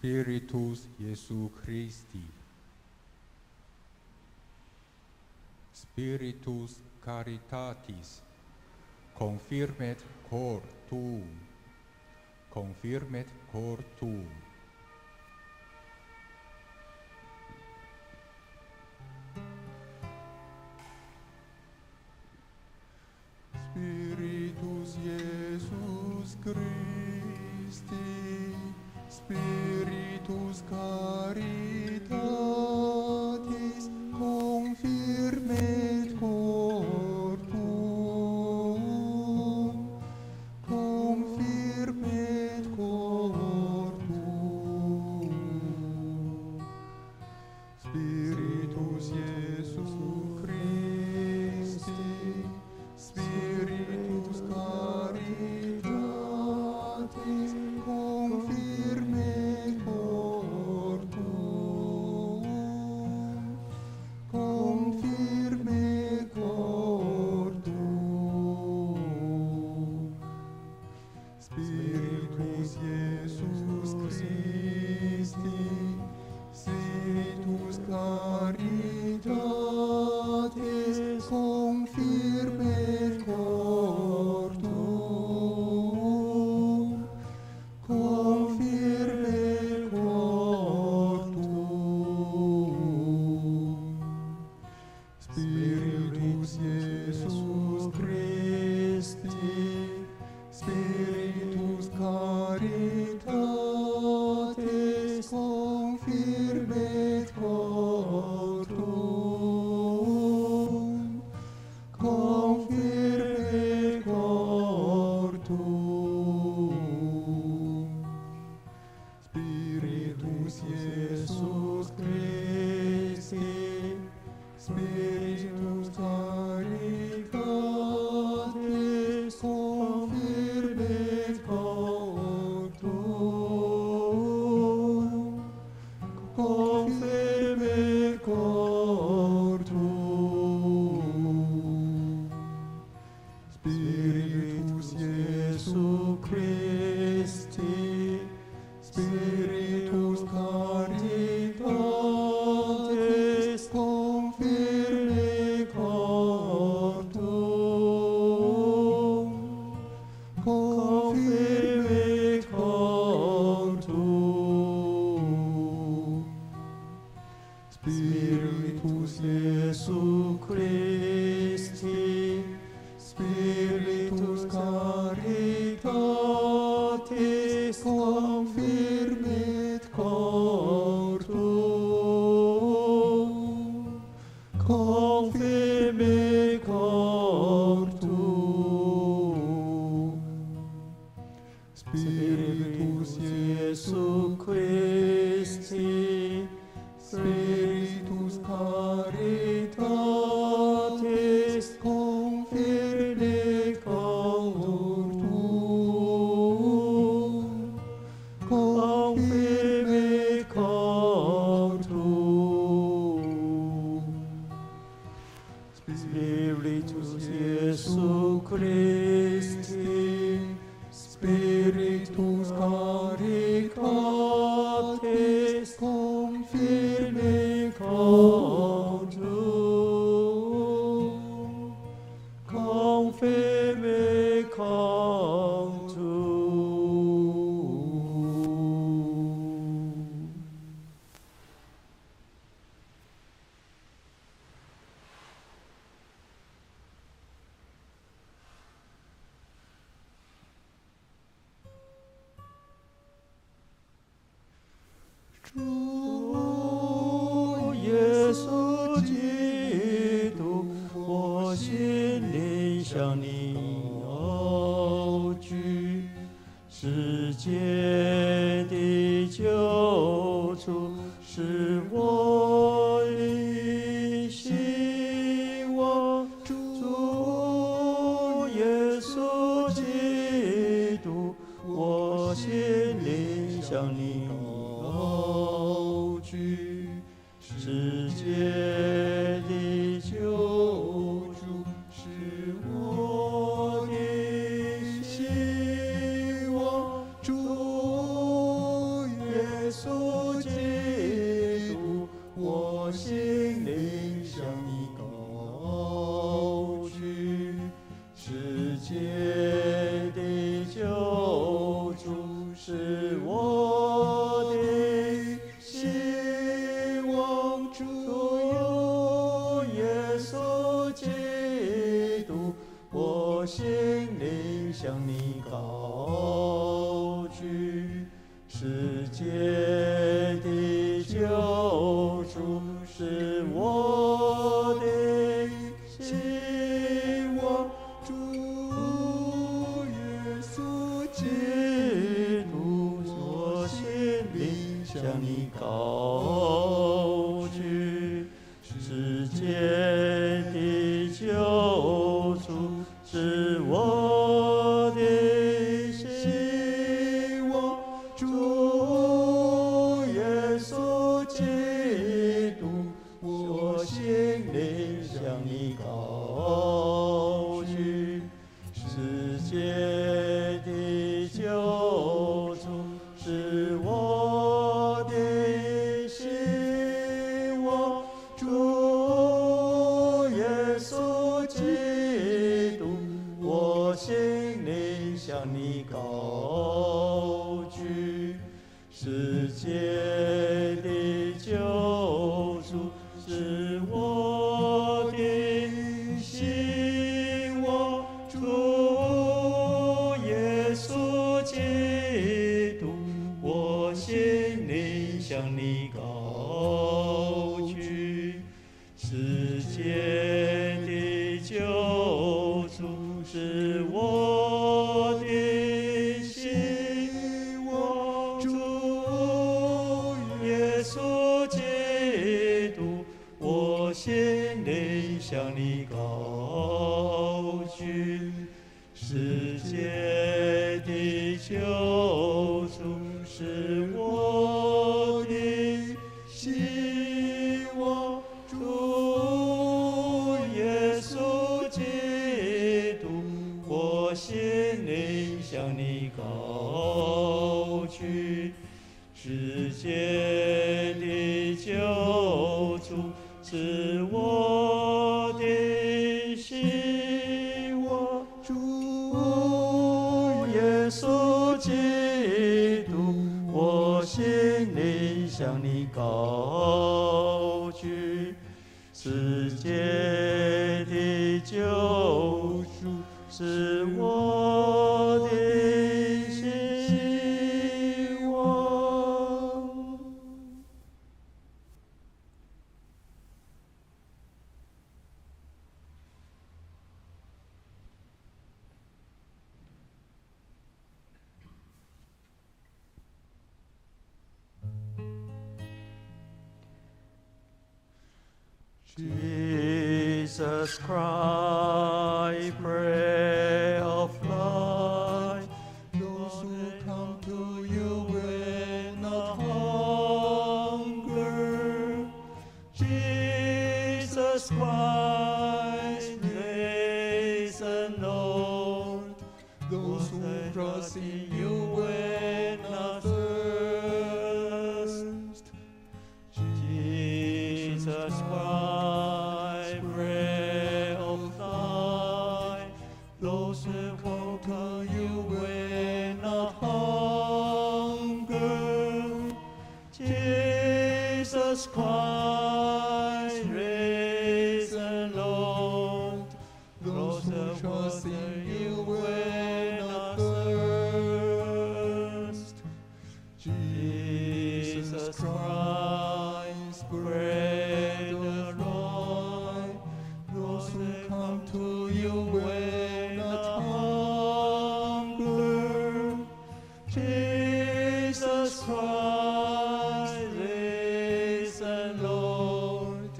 Spiritus Jesu Christi, Spiritus Caritatis, confirmet cor tuum, confirmet cor tuum. Spiritus Iesus Christi, Spiritus Caritatis, confirmet cor tuum, confirmet cor tuum. Spiritus Iesus Christi, Spiritus Caritatis, confirmet cor tuum, confirmet cor tuum. Spiritus Iesus Christi, Spiritus Caritatis, confirmet cor tuum, confirmet cor tuum. Spiritus Iesus Christi, Spiritus Caritatis, confirmet cor tuum, confirmet cor tuum. Spiritus Iesus Christi, Spiritus Caritatis, confirmet cor tuum, confirmet cor tuum. Spiritus Iesus Christi, Spiritus Caritatis, confirmet cor tuum, confirmet cor tuum. Spiritus Iesus Christi, Spiritus Caritatis, confirmet cor tuum, confirmet cor tuum. Spiritus Iesus Christi, Spiritus Caritatis, confirmet cor tuum, confirmet cor tuum. Spiritus Iesus Christi, Spiritus Caritatis, confirmet cor tuum, confirmet cor tuum. 주 예수基督，我心里想你哦，居世界的救主，是我的希望。主耶稣基督，我心里想你哦，居世界的救主，是我的希望。主耶稣世界的救主是我的希望，主耶稣基督，我心里向你高举。世界的救主是我的希望，主耶稣基督，我心里向你高举。世界的救主是我的希望，主耶稣基督，我心里向你高举。世界的救主是我的希望，主耶稣基督，我心里向你高举。世界的救主是我的希望，主耶稣基督，我心里向你高举。世界的救主是我的希望，主耶稣基督，我心里向你高举。世界的救主是我的希望，主耶稣基督，我心里向你高举。世界的救主是我的希望。Jesus Christ, bread of life, those who come to you will not hunger. Jesus Christ, risen Lord, those who trust in you will not thirst. Jesus Christ, bread of life, those who come to you will not hunger. Jesus Christ, risen Lord, those who trust in you will not thirst. Jesus Christ, bread of life, those who come to you will not hunger. Jesus Christ, risen Lord,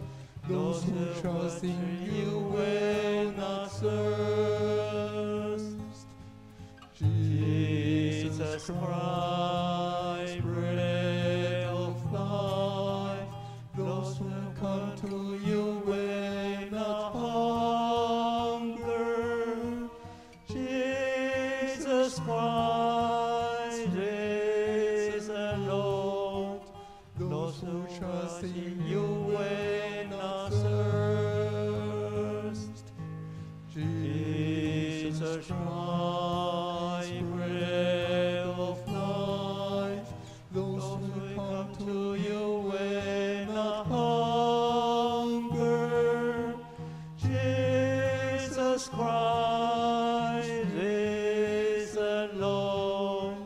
those who trust in you will not thirst. Jesus Christ, bread of life, those who come to you will not hunger. Jesus Christ, risen Lord, those who trust in you will not thirst. Jesus Christ, bread of life, those who come to you will not hunger. Jesus Christ, risen Lord,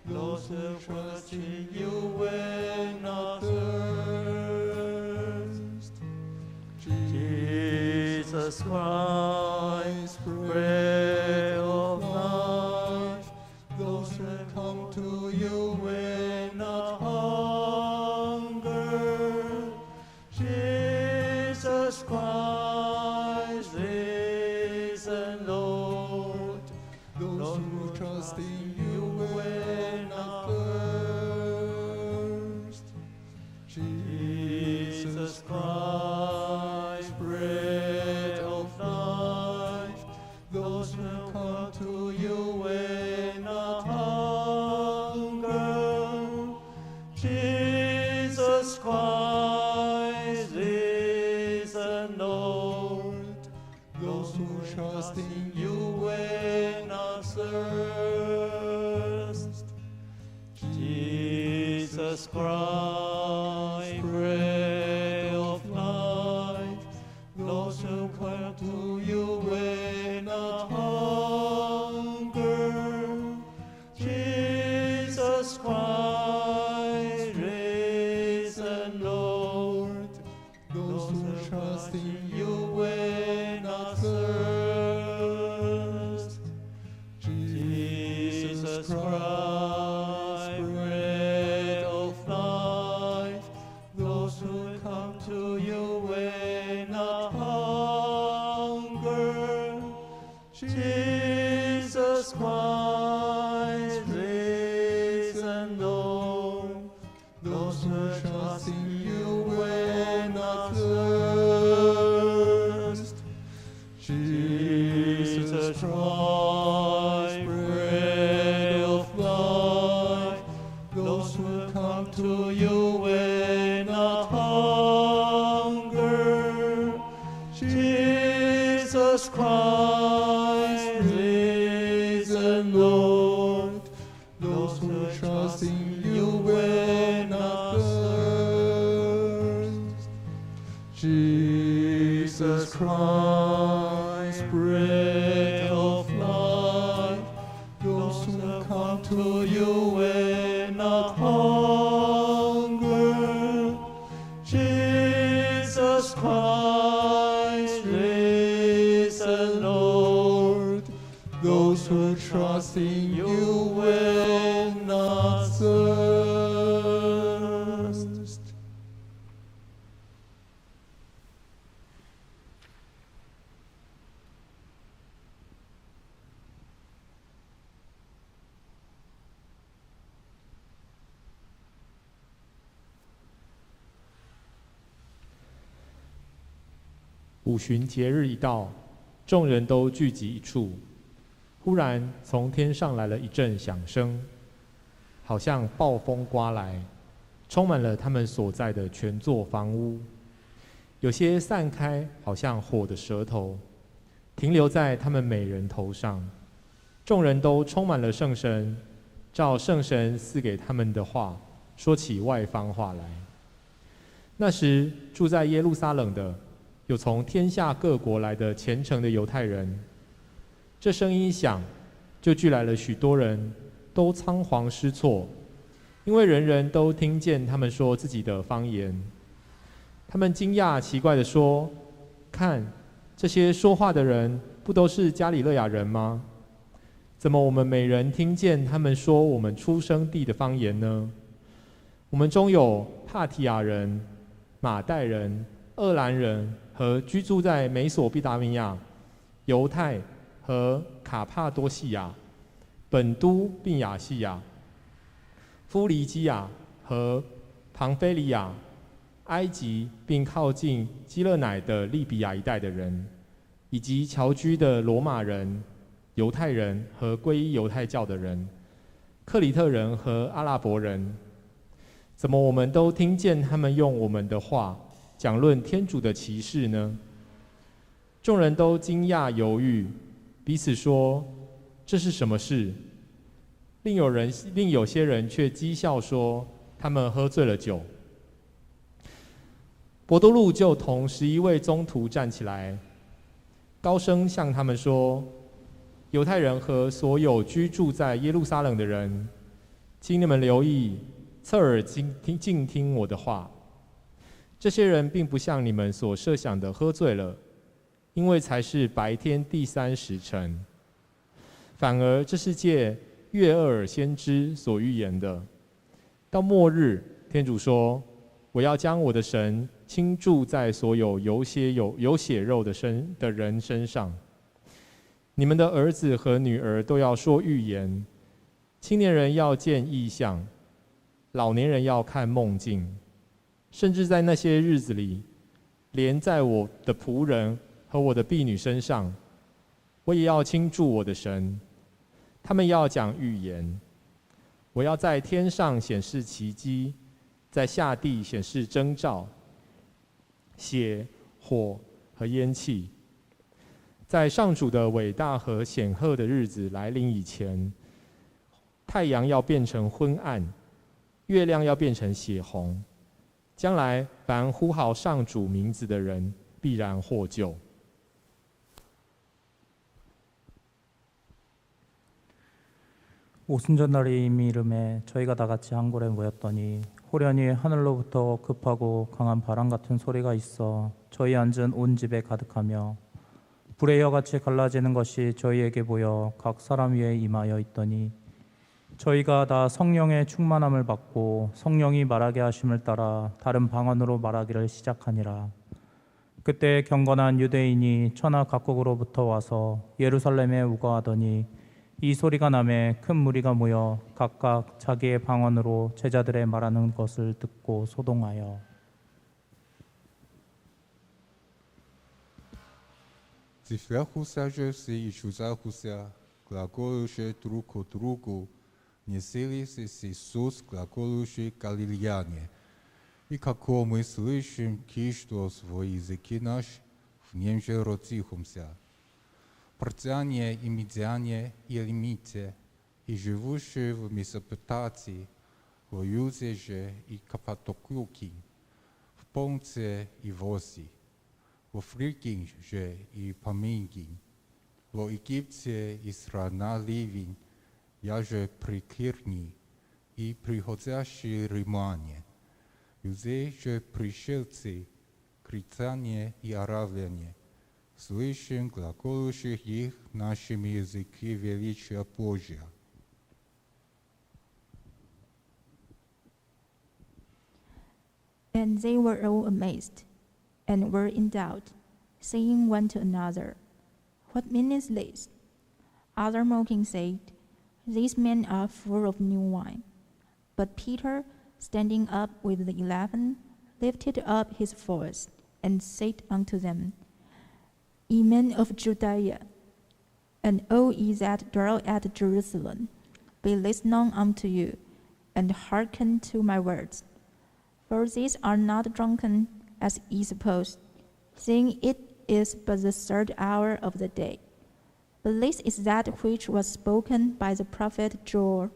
those who trust in you will not thirst. Jesus Christ, bread of life, those who come to you will not hunger. Jesus Christ, risen Lord, those who trust in you will not thirst. Jesus Christ, bread of life, those who come to you will not hunger. Jesus Christ, risen Lord, those who trust in you will not thirst. Jesus Christ, bread of life, those who come to you will not hunger. Jesus Christ, risen Lord, those who trust in you will not thirst. Jesus Christ, bread of life, those who come to you will not hunger. Jesus Christ, risen Lord, those who trust in you will not thirst. Jesus Christ, bread of life, those who come to you will not hunger. Jesus Christ, risen Lord, those who trust in you will not thirst. Jesus Christ, bread of life, those who come to you will not hunger. Jesus Christ, risen Lord, those who trust in you will not thirst.五旬节日一到，众人都聚集一处。忽然从天上来了一阵响声，好像暴风刮来，充满了他们所在的全座房屋。有些散开，好像火的舌头，停留在他们每人头上。众人都充满了圣神，照圣神赐给他们的话，说起外方话来。那时住在耶路撒冷的，有从天下各国来的虔诚的犹太人。这声音一响，就聚来了许多人，都仓皇失措，因为人人都听见他们说自己的方言。他们惊讶奇怪地说：“看，这些说话的人，不都是加里肋亚人吗？怎么我们每人听见他们说我们出生地的方言呢？我们中有帕提亚人、马代人、厄兰人和居住在美索不达米亚、犹太和卡帕多西亚、本都并亚细亚、夫黎基亚和庞菲利亚、埃及并靠近基勒乃的利比亚一带的人，以及侨居的罗马人、犹太人和皈依犹太教的人、克里特人和阿拉伯人。怎么我们都听见他们用我们的话讲论天主的奇事呢？”众人都惊讶犹豫，彼此说：“这是什么事？”另有些人却讥笑说：“他们喝醉了酒。”伯多禄就同11位宗徒站起来，高声向他们说：“犹太人和所有居住在耶路撒冷的人，请你们留意，侧耳静听我的话。这些人并不像你们所设想的喝醉了，因为才是白天第3时辰。反而这是借约厄尔先知所预言的。到末日，天主说：“我要将我的神倾注在所有有血肉的人身上。你们的儿子和女儿都要说预言，青年人要见异象，老年人要看梦境。甚至在那些日子里，连在我的仆人和我的婢女身上，我也要倾注我的神。他们要讲预言。我要在天上显示奇迹，在下地显示征兆，血、火和烟气。在上主的伟大和显赫的日子来临以前，太阳要变成昏暗，月亮要变成血红。将来凡呼号上主名字的人，必然获救。”오순절날이 이미 이름에 저희가 다 같이 한 곳에 모였더니 호련히 하늘로부터 급하고 강한 바람 같은 소리가 있어 저희 앉은 온 집에 가득하며 불의 여같이 갈라지는 것이 저희에게 보여 각 사람 위에 임하여 있더니 저희가 다 성령의 충만함을 받고 성령이 말하게 하심을 따라 다른 방언으로 말하기를 시작하니라. 그때 경건한 유대인이 천하 각국으로부터 와서 예루살렘에 우거하더니 이 소리가 나매 큰 무리가 모여 각각 자기의 방언으로 제자들의 말하는 것을 듣고 소동하여 Zifrahu se i Shuzahusa, glagoluše drugu, neseli se Isus glagoluše Galilejanie. И како мы слышим, что свой языки наш, в нем же родихомся. Парцяне и медяне и лимите, и живущие в Месопотамии, в Юзе же и Каппадокии, в Понте и в Осии, в Фригии же и Памфилии, в Египте и страна Ливий, я же прикирни и приходящие римляне, Юзе же пришельцы, критяне и аравляне, слышим глаголущих их нашими языки величия Божия. And they were all amazed, and were in doubt, saying one to another, "What meaneth this?" Other mocking said, "These men are full of new wine." But Peter, standing up with the 11, lifted up his voice, and said unto them, Ye men of Judea, and all ye that dwell at Jerusalem, be listening unto you, and hearken to my words. For these are not drunken, as ye suppose, seeing it is but the 3rd hour of the day. But this is that which was spoken by the prophet Joel.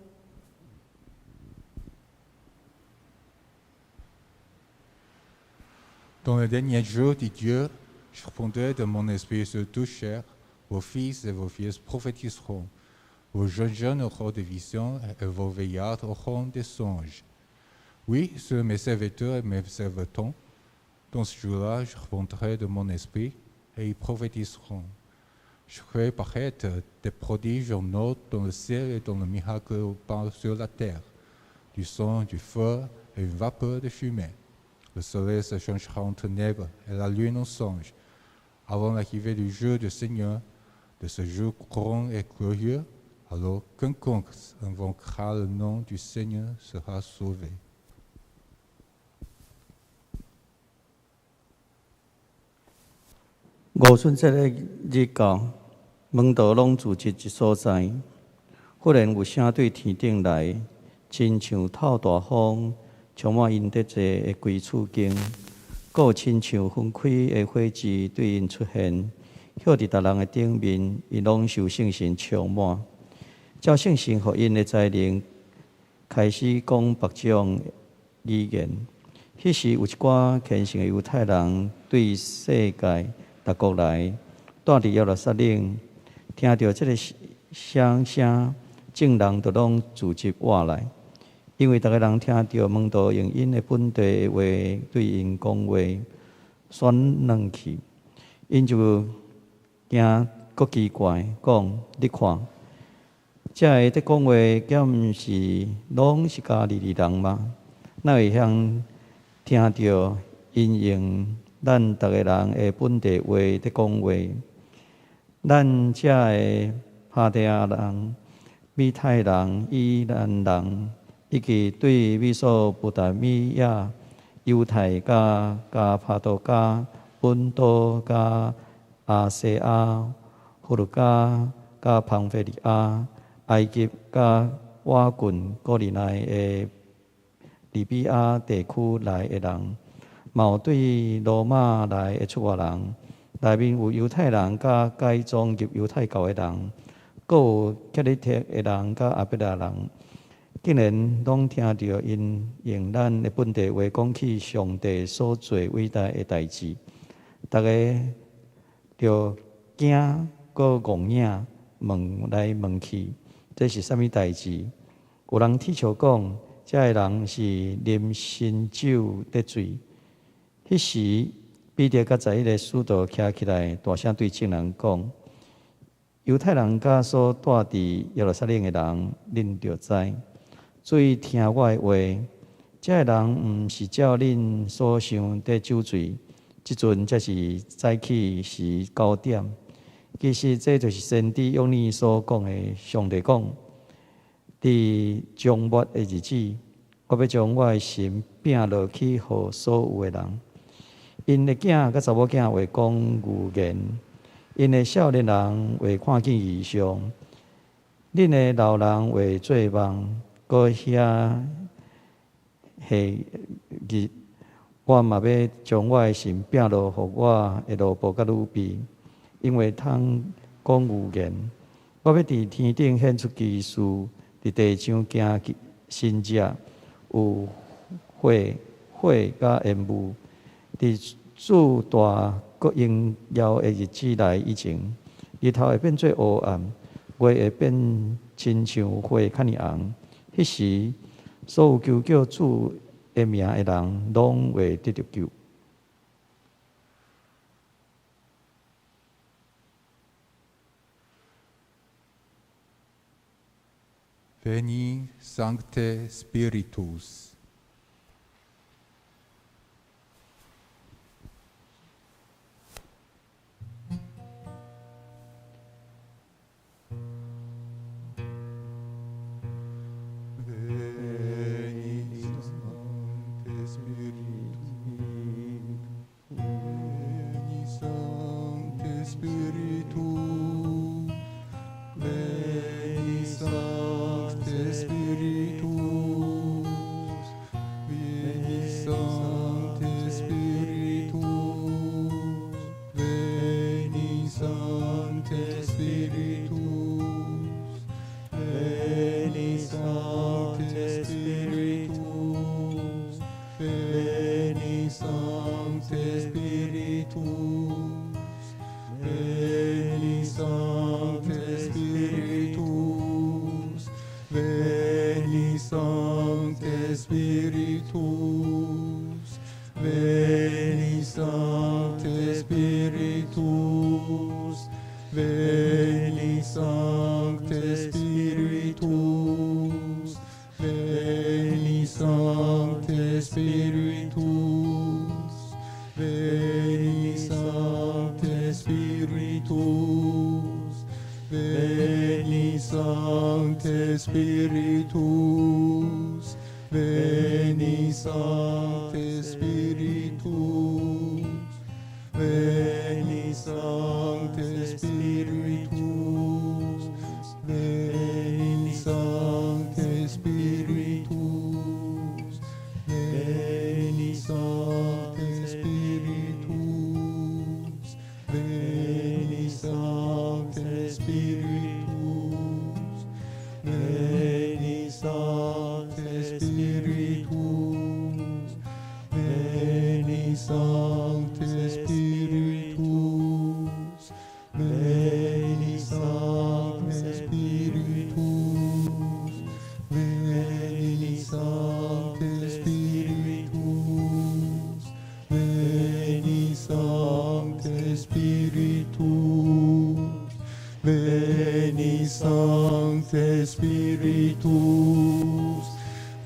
Dans le dernier jour de Dieu, je répondrai de mon esprit sur toute chair, vos fils et vos filles prophétiseront, vos jeunes auront des visions et vos vieillards auront des songes. Oui, sur mes serviteurs et mes servitants, dans ce jour-là, je répondrai de mon esprit et ils prophétiseront. Je ferai paraître des prodiges en ordre dans le ciel et dans le miracle sur la terre, du sang, du feu et une vapeur de fumée. Le soleil se changera en ténèbres et la lune en songe, avant l'arrivée du jour du Seigneur, de ce jour grand et glorieux. Alors quiconque invoquera le nom du Seigneur sera sauvé.五旬节的日到，门道拢聚集一所在。忽然有声对天顶来，亲像透大风，充满因得者的规处境；佫有亲像分开的火枝对因出现，晓伫逐人的顶面，因拢受圣神充满。照圣神互因的才能，开始讲别种语言。迄时有一寡虔诚的犹太人对世界逐国来，住伫耶路撒冷，听到这个声，众人就拢聚集活来。因为逐个人听到门徒用因的本地话对因讲话，选软去，因就惊搁奇怪，讲：你看，这个在讲话，敢毋是拢是加利利人吗？哪会晓听到因用咱逐个人的本地话在讲话？咱这个帕提亚人、米泰人、伊兰人，以及对美索不达米亚、犹太加帕多加、本都加亚西亚、弗鲁加加庞菲利亚、埃及加瓦郡国里内的利比亚地区来的人，嘛有对罗马来的出外人。内面有犹太人甲改装入犹太教的人，阁有克里特的人甲阿伯拉人，竟然拢听到因用咱的本地话讲起上帝所做伟大的代志，大家就惊阁戆影问来问去，这是啥物代志？有人铁笑讲，这个人是啉新酒得醉。迄时，彼得甲在迄个使徒徛起来，大声对众人讲：犹太人甲所住伫耶路撒冷的人，恁着知，注意听我的话。这个人毋是照恁所想得酒醉，即阵才是早起时9点。其实这就是先知用你所讲的。上帝讲：伫终末的日子，我要将我的心摒落去，互所有的人。因的囝甲查某囝会讲预言，因的少年人会看见异象，恁的老人会做梦，搁遐下日，我嘛要将我的心摒落，互我的奴仆甲女婢，因为通讲预言。我要伫天顶显出奇事，伫地上行神迹，有火甲烟雾。伫主大国荣耀的日子来以前，日头会变做黑暗，月会变亲像火较尔红。迄时，所有求叫主的名的人，拢会得到救。Veni Sancte Spiritus. Spiritus,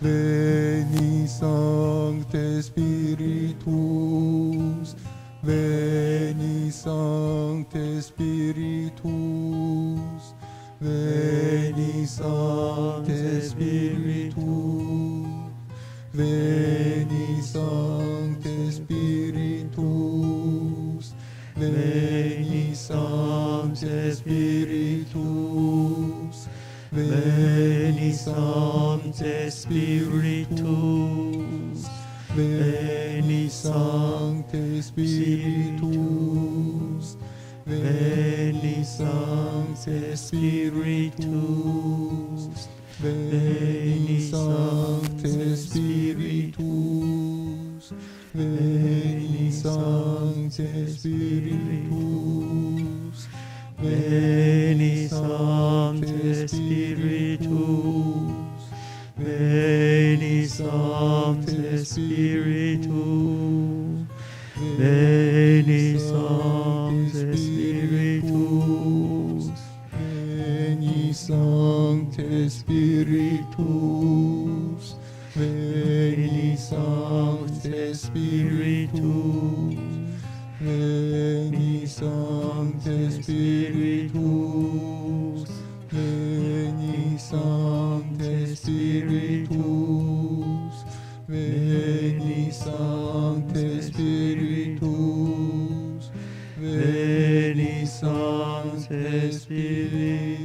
veni Sancte Spiritus, veni Sancte Spiritus, veni Sancte Spiritus, veni Sancte Spiritus, veni Sancte Spiritus, veni Sancte Spiritus, veni Sancte Spiritus, veni Sancte Spiritus, veni Sancte Spiritus, veni Sancte Spiritus, veni Sancte Spiritus, veni Sancte Spiritus, veni Sancte Spiritus, veni Sancte Spiritus, veni Sancte Spiritus, veni Sancte Spiritus, veni Sancte Spiritus, veni Sancte Spiritus, veni Sancte Spiritus.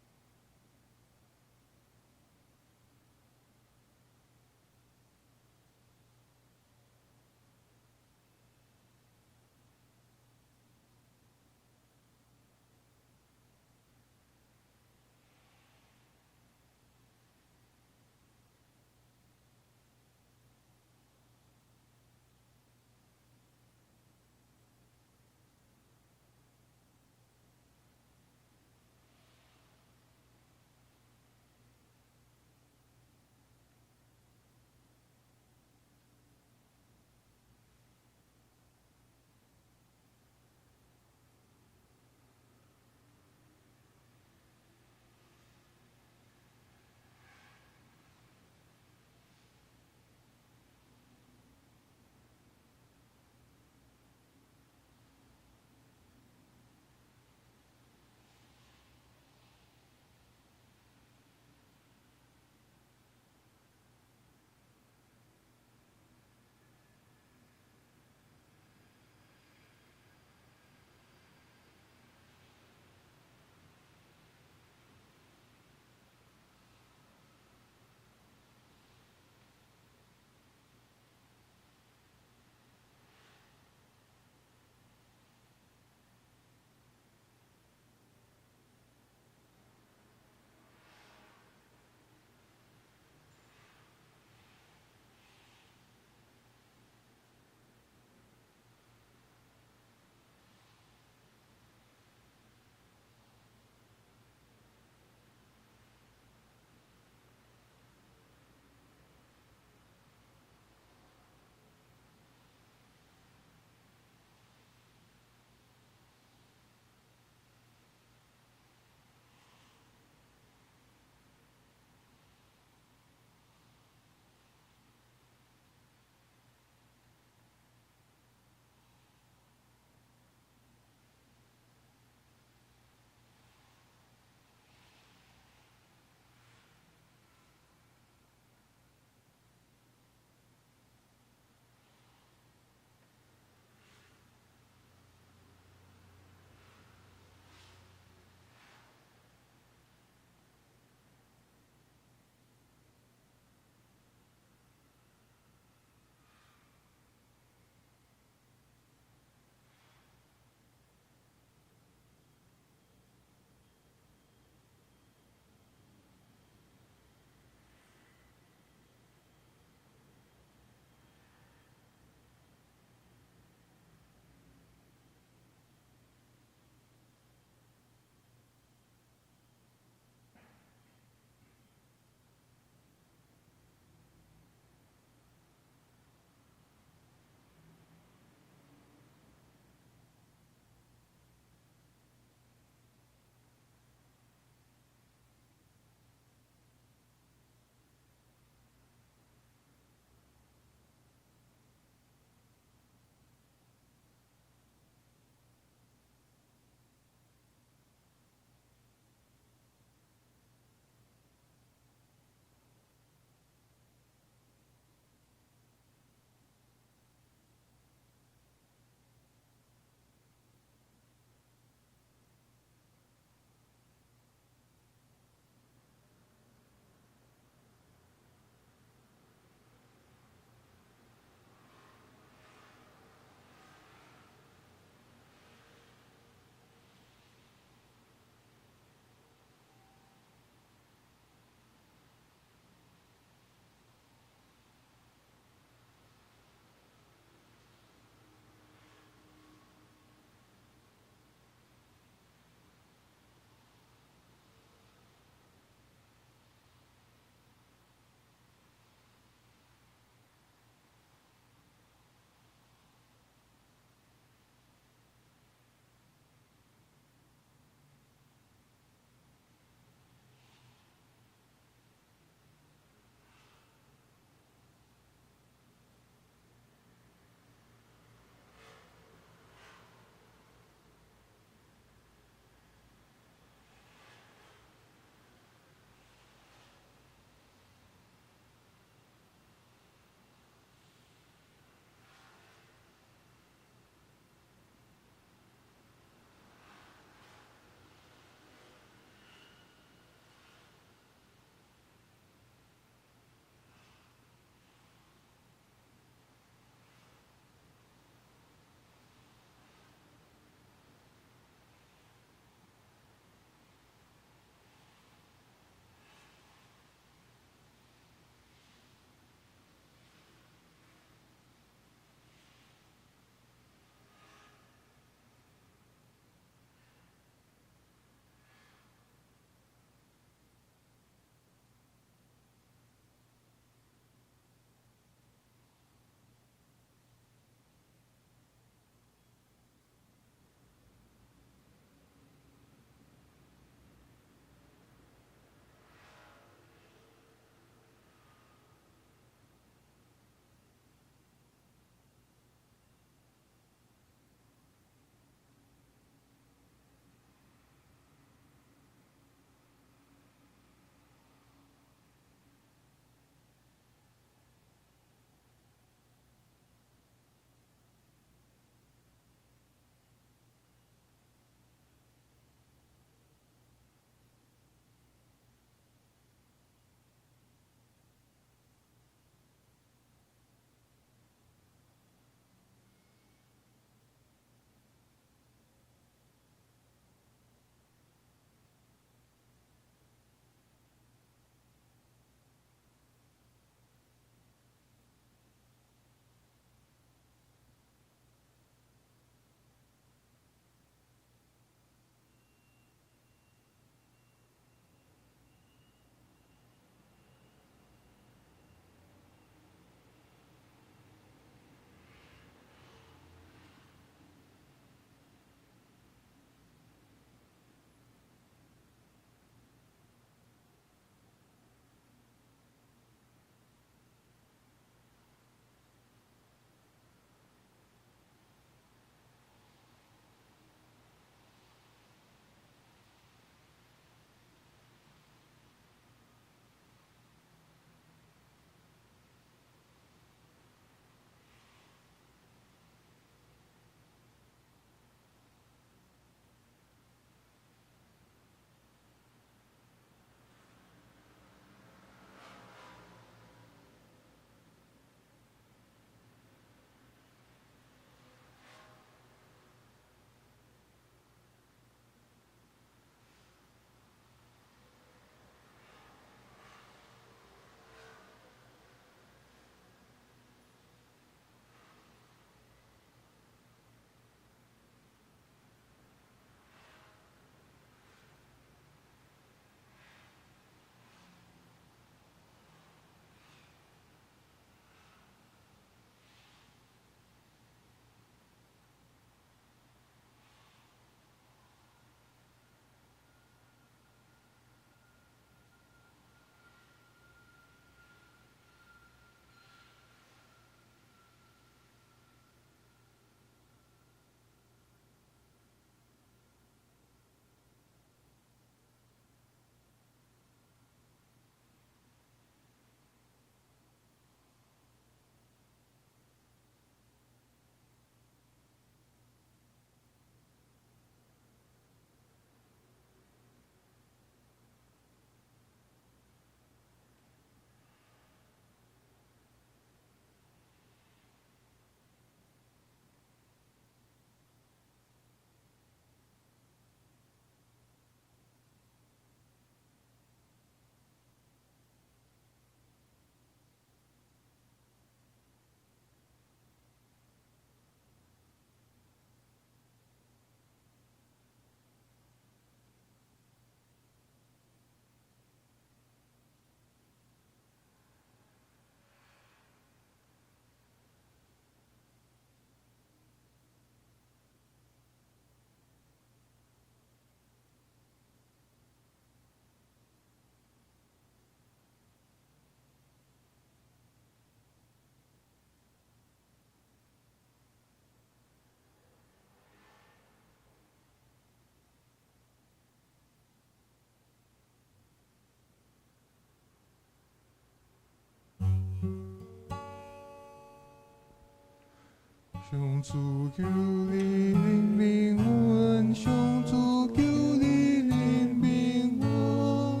上主求你怜悯我，上主求你怜悯我。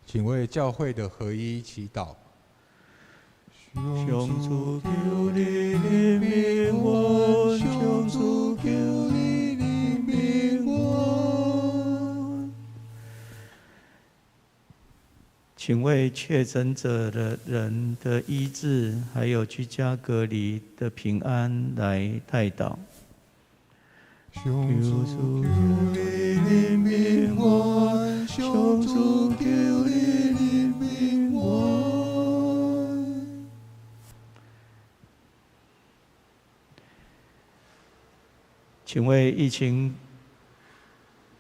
请为教会的合一祈祷。上主求你怜悯我，上主求你怜悯我。请为确诊者的人的医治，还有居家隔离的平安来代祷。上主求你怜悯我，上主求你怜悯我。请为疫情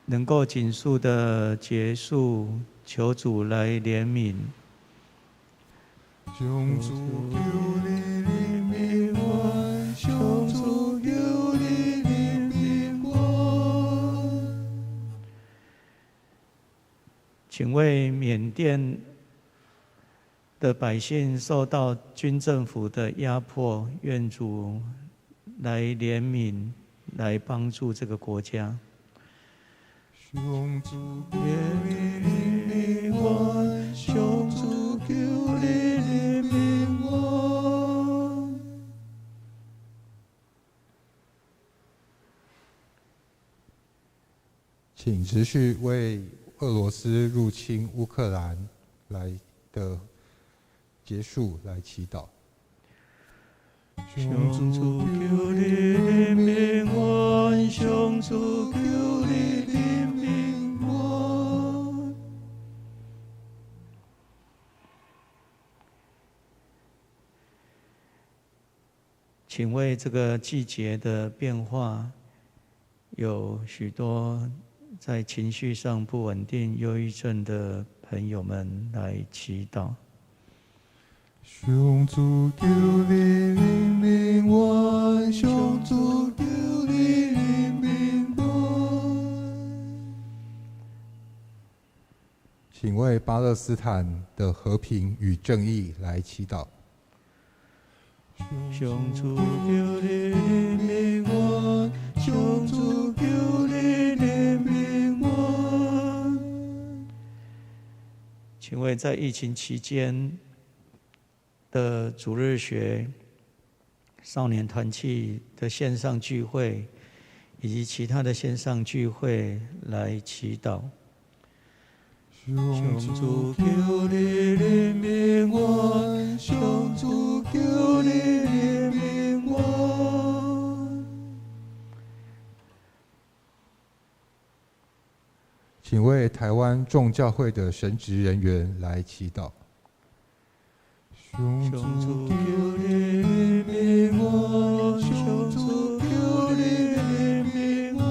能够尽速的结束，求主来怜悯。上主求你怜悯我，上主求你怜悯我。请为缅甸的百姓受到军政府的压迫，愿主来怜悯，来帮助这个国家。上主求你怜悯我，上主求你怜悯我。请持续为俄罗斯入侵乌克兰来的结束来祈祷。上主求你怜悯我，上主求你怜悯我。请为这个季节的变化，有许多在情绪上不稳定、忧郁症的朋友们来祈祷。上主求你怜悯我，上主求你怜悯我。请为巴勒斯坦的和平与正义来祈祷。上主求你怜悯我，上主求你怜悯我。请为在疫情期间的主日学、少年团契的线上聚会，以及其他的线上聚会来祈祷。上主求你怜悯我，上主求你怜悯我。请为台湾众教会的神职人员来祈祷。上主求你怜悯我，上主求你怜悯我。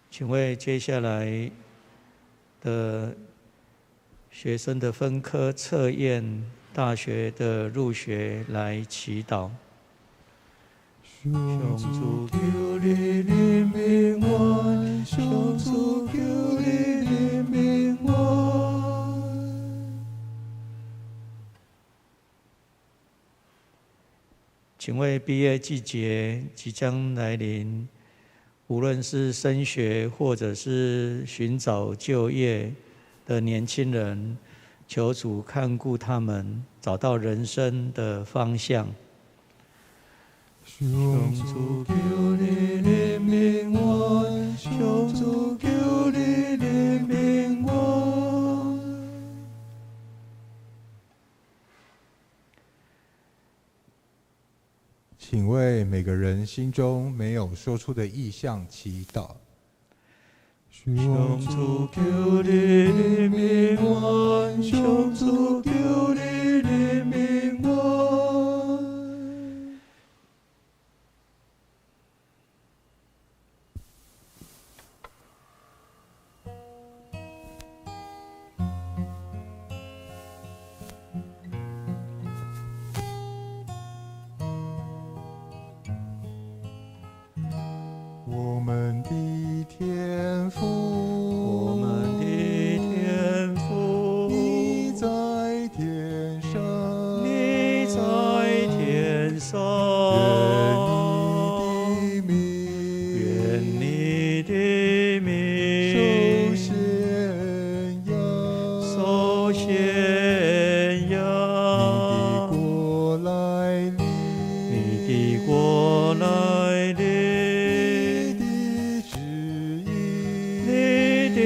请为接下来的学生的分科测验、大学的入学来祈祷。上主求你怜悯我，上主求你怜悯我。请为毕业季节即将来临，无论是升学或者是寻找就业的年轻人，求主看顾他们，找到人生的方向。上主求你怜悯我，上主求你怜悯我。请为每个人心中没有说出的意向祈祷。上主求你怜悯我，上主求你怜悯我。我们的天父，我们的天父，你在天上，你在天上，愿你的名受显扬，你的国来临，你的国来临，你的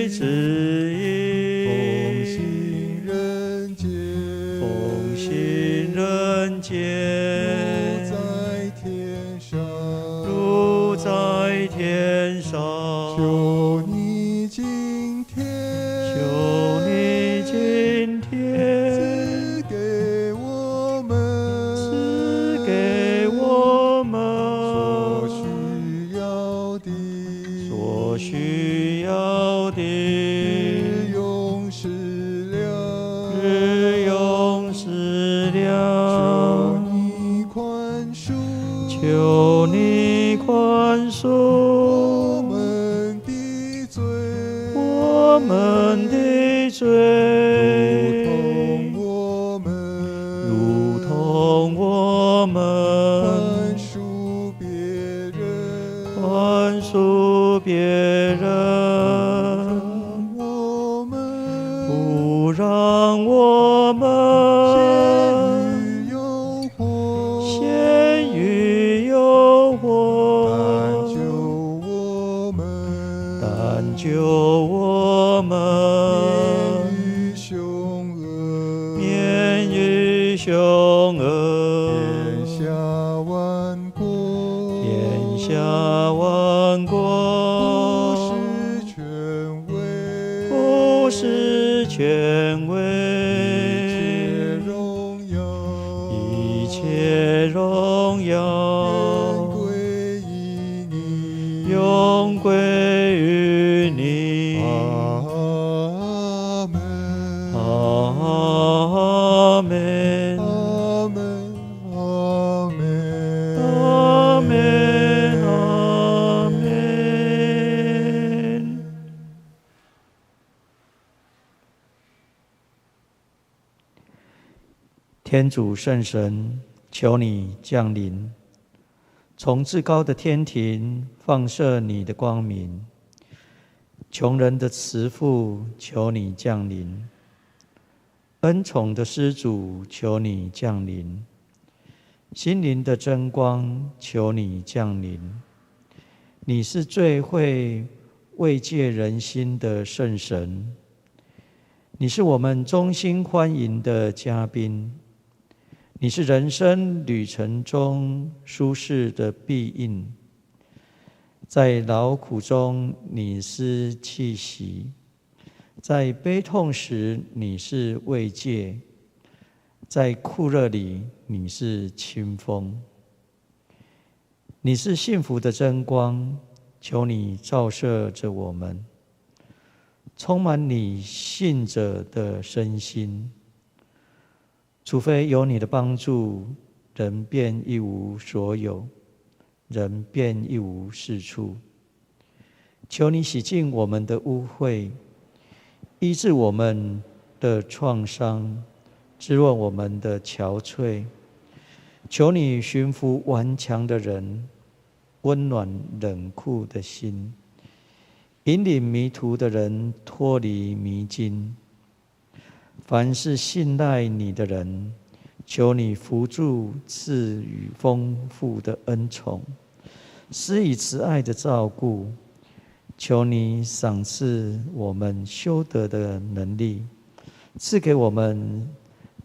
旨意，奉行人间，奉行人间，如在天上，求你今天赐给我们所需要的日用食粮，求你宽恕我们的罪，如同我们宽恕别人，不让我们陷于诱惑，但救我们免于凶恶，天下万国不是权威，一切荣耀永归于你。阿门。阿门。阿门。阿门。天主圣神，求你降临，从至高的天庭放射你的光明。穷人的慈父，求你降临；恩宠的施主，求你降临；心灵的真光，求你降临。你是最会慰藉人心的圣神，你是我们衷心欢迎的嘉宾，你是人生旅程中舒适的庇荫。在劳苦中，你是气息；在悲痛时，你是慰藉；在酷热里，你是清风。你是幸福的真光，求你照射着我们，充满你信者的身心。除非有你的帮助，人便一无所有，人便一无是处。求你洗净我们的污秽，医治我们的创伤，滋润我们的憔悴。求你驯服顽强的人，温暖冷酷的心，引领迷途的人脱离迷津。凡是信赖你的人，求你扶助，赐予丰富的恩宠，施以慈爱的照顾。求你赏赐我们修德的能力，赐给我们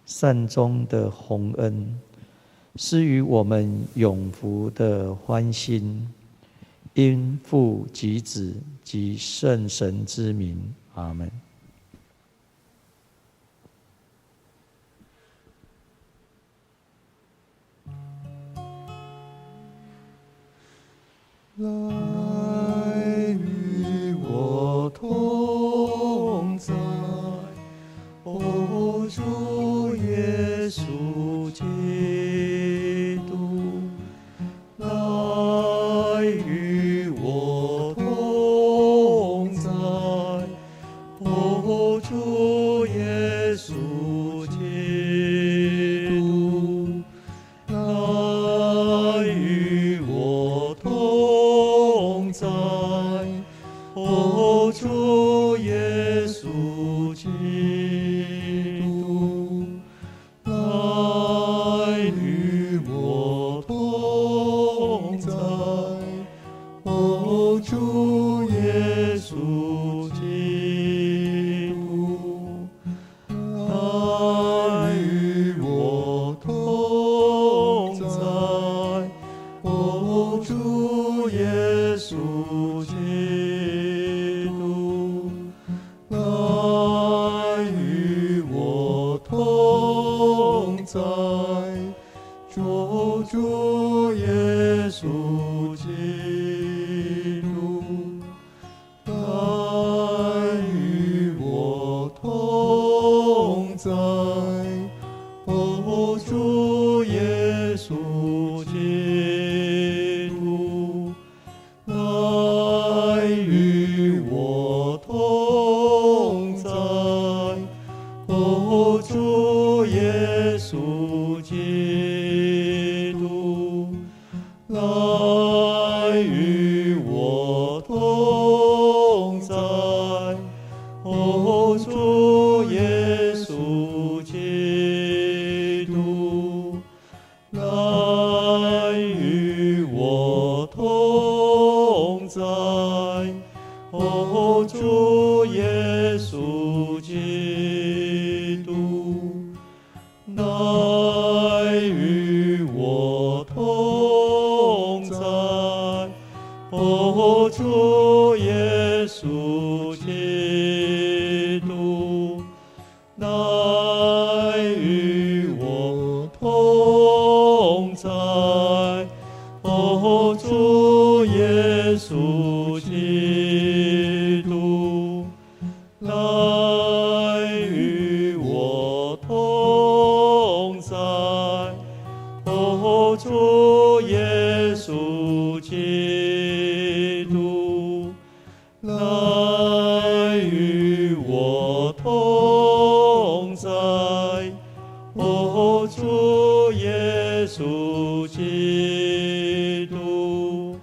善终的洪恩，施予我们永福的欢欣。因父及子及圣神之名，阿们。来与我同在，哦，主耶稣基督，来与在，哦，主耶稣基督，来与我同在，哦，主耶稣基督，来与我同在，哦，主耶稣基督，来与我同在，主耶稣基督，来与我同在，哦，主耶稣基督，来与我同在，哦，主耶稣基督，来与我同在，哦，主耶稣基督，来与我同在，哦，主耶稣基督，来与我同在，哦，主耶稣基督，来与我同在，哦，主耶稣基督，来与我同在，哦，主耶稣基督，来与我同在，哦，主耶稣基督，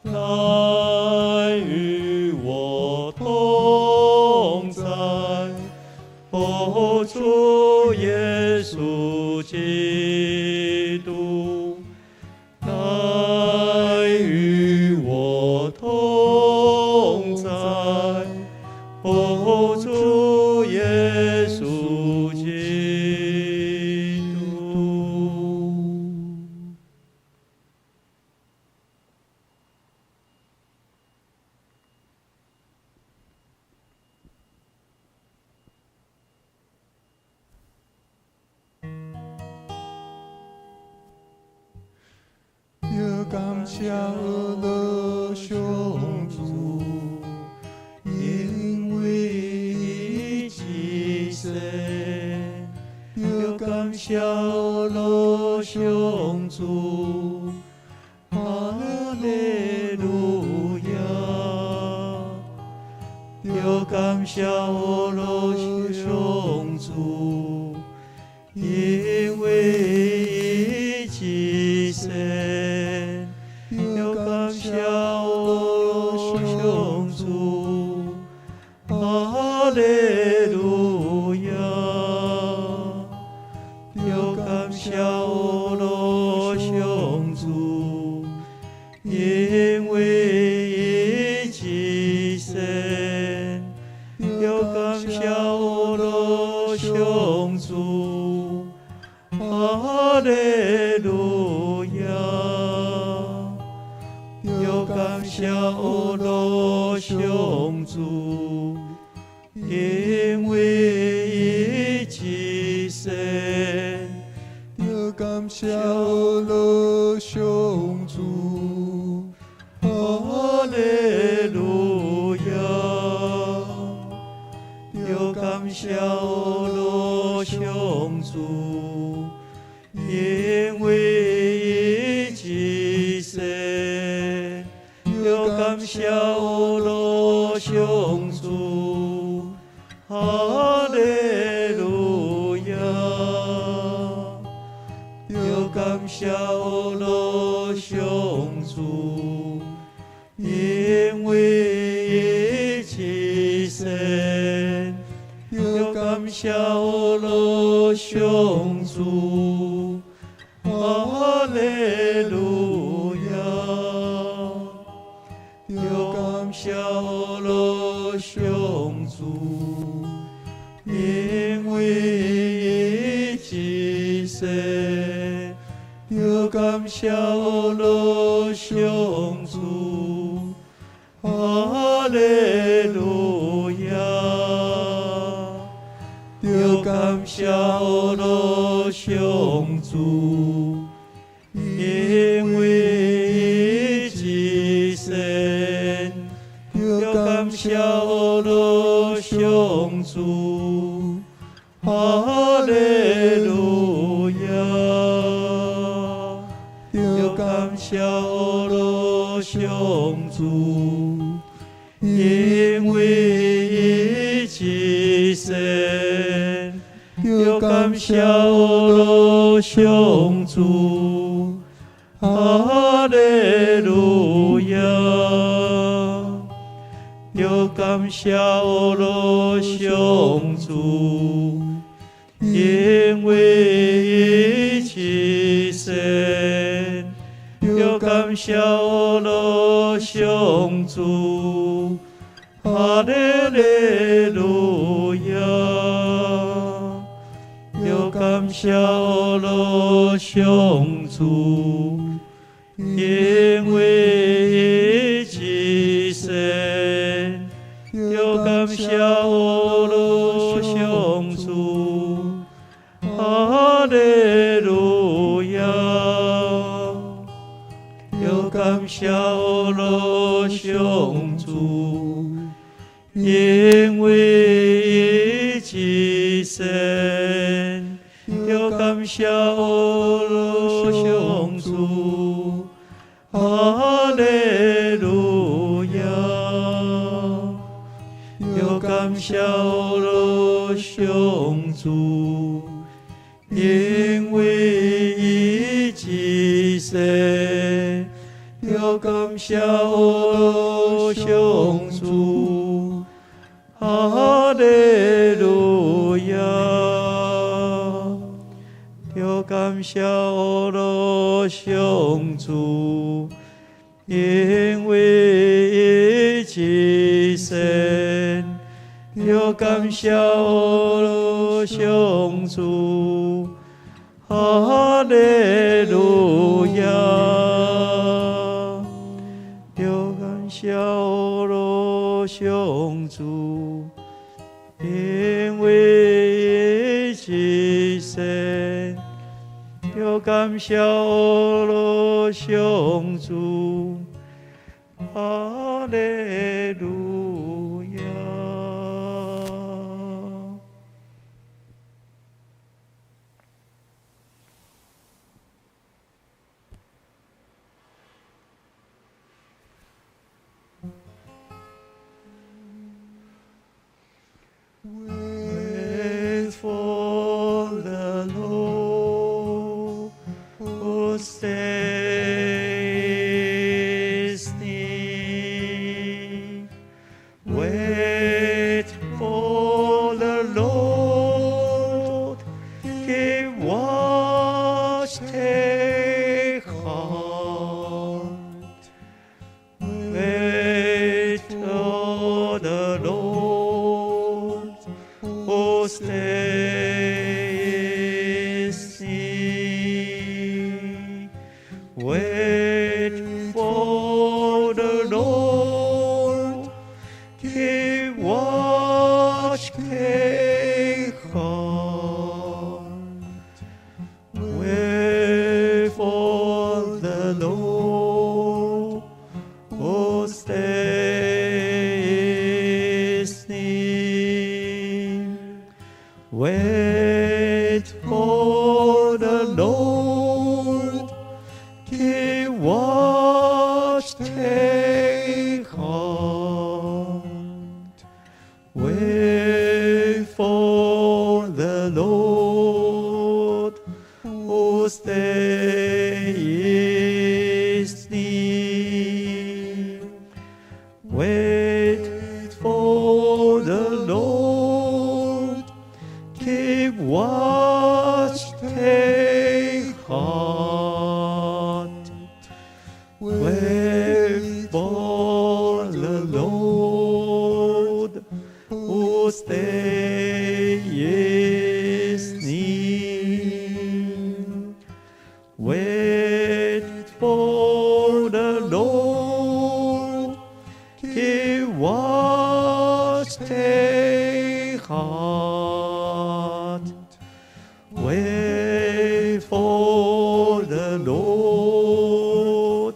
来与我同在，哦，主耶稣基督，来与我同在，哦，主耶稣基督。也感谢了上主，因为其神，也感谢了上主，哈利路亚，也感谢了上主，因为其神。要感谢我上主，哈利路亚！要感谢我上主，因为其神。要感谢我上主，哈利路亚！要感谢我上主，因为其神。要感谢我上主，哈利路亚！要感谢我上主，因为其神。要感谢我上主，哈利路亚！要感谢我上主，因因为一生，又感谢我罗上主，哈利路亚，又感谢我罗上主，因为一生，又感谢我罗上主，哈利路亚，又感谢我罗上主，因为一生，又感谢我罗上主，哈利路亚，又感谢我罗上主，因为一生，又感谢我罗上主，哈利路亚，又感谢我罗上主，因为一生，又感谢我罗上主，哈利路亚，又感谢我罗上主，因为一生，又感谢我罗上主，哈利路亚，又感谢我罗上主，因为一生，又感谢我罗上主，哈利路亚，又感谢我罗上主，因为一生，又感谢我罗上主，哈利路亚，又感谢我罗上主，因为一生，又感谢我罗上主，哈利路亚，又感谢我罗上主，因为一生，又感谢我罗上主，哈利路亚。Wait for the Lord, who stays near. Wait for the Lord, keep watch, take heart. Wait for the Lord, who stays near. Wait for the Lord, keep watch, take heart. Wait for the Lord, who stays near. Wait for the Lord, keep watch, take heart. Wait for the Lord, who stays near. Wait for the Lord, keep watch, take heart. Wait for the Lord, whose day is near. Wait for the Lord, keep watch, take heart. Wait for the Lord,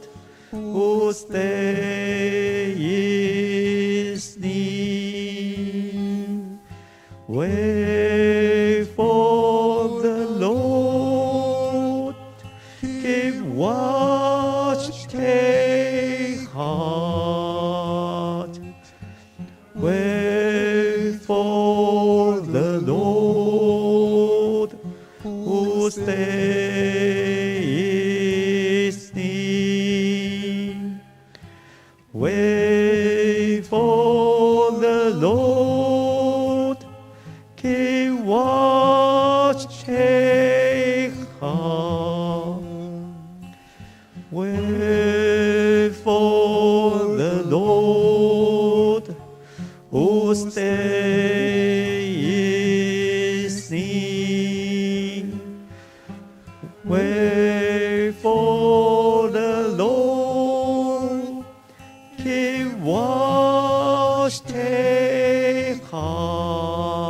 whose day is near. Wait for the Lord, keep watch, take heart. Wait for the Lord, whose day is near. Wait for the Lord, keep watch, take heart. Wait for the Lord, whose day is near. Wait for the Lord, keep watch, take heart.